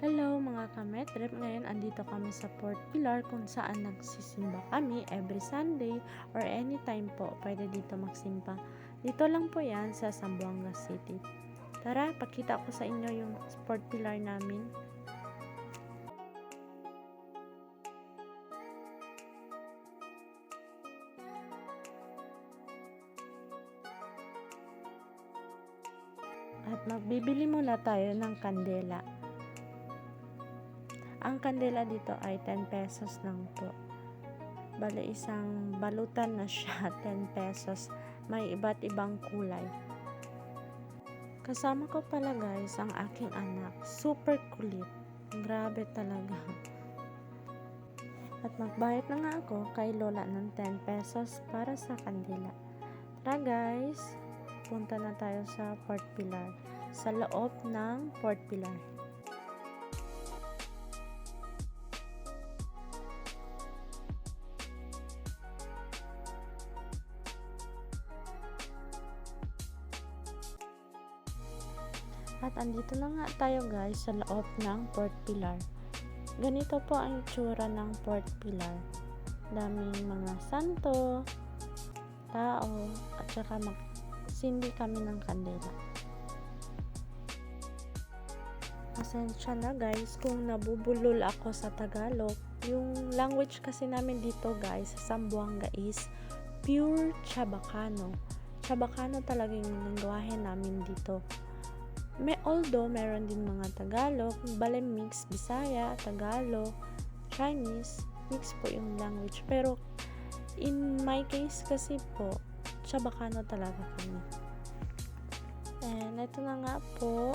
Hello mga kametrip, ngayon andito kami sa Port Pilar kung saan nagsisimba kami every Sunday or anytime po pwede dito magsimba. Dito lang po yan sa Zamboanga City. Tara, pakita ko sa inyo yung Port Pilar namin. At magbibili muna tayo ng kandela. Ang kandela dito ay 10 pesos lang po. Bale, isang balutan na siya, 10 pesos. May iba't ibang kulay. Kasama ko pala guys, ang aking anak. Super kulit. Grabe talaga. At magbayad na nga ako kay Lola ng 10 pesos para sa kandila. Tara guys, punta na tayo sa Port Pilar. Sa loob ng Port Pilar. At andito na nga tayo guys sa loob ng Port Pilar. Ganito po ang itsura ng Port Pilar. Daming mga santo, tao, at saka magsindi kami ng kandela. Pasensya na guys kung nabubulol ako sa Tagalog. Yung language kasi namin dito guys sa Zamboanga is pure Chabacano. Chabacano talaga yung lengguwahe namin dito. Although meron din mga Tagalog, bale mix, Bisaya, Tagalog, Chinese, mix po yung language. Pero in my case kasi po, Chabacano talaga kami. And ito na nga po,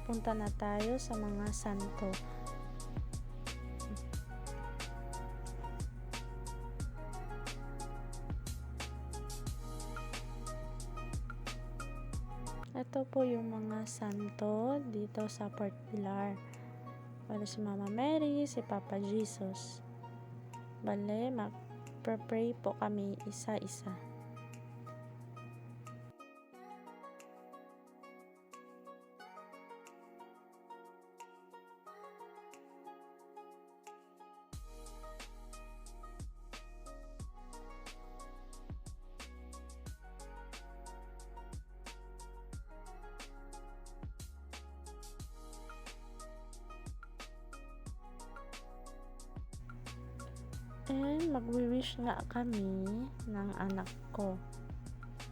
punta na tayo sa mga santo. Ito po yung mga santo dito sa Port Pilar. Bale si Mama Mary, si Papa Jesus. Bale, mag-pray po kami isa-isa. And magwi-wish nga kami ng anak ko.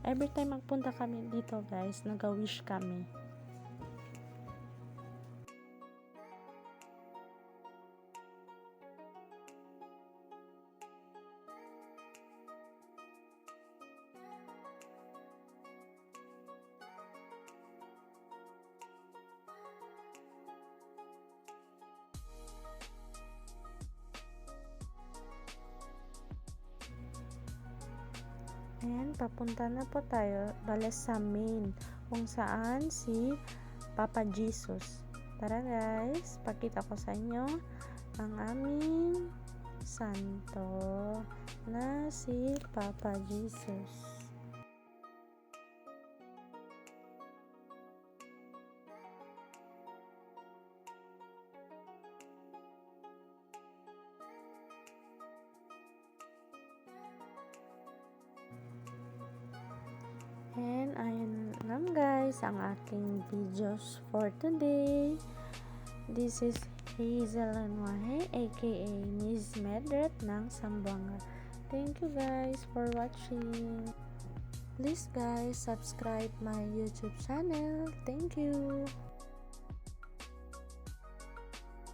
Every time magpunta kami dito guys, nag-wish kami. And papunta na po tayo bale sa main kung saan si Papa Jesus. Tara guys, pakita ko sa inyo ang aming santo na si Papa Jesus. And ayun lang guys ang aking videos for today. This is Hazel Anwahe aka Miss Medret ng Zamboanga. Thank you guys for watching. Please guys subscribe my YouTube channel. Thank you.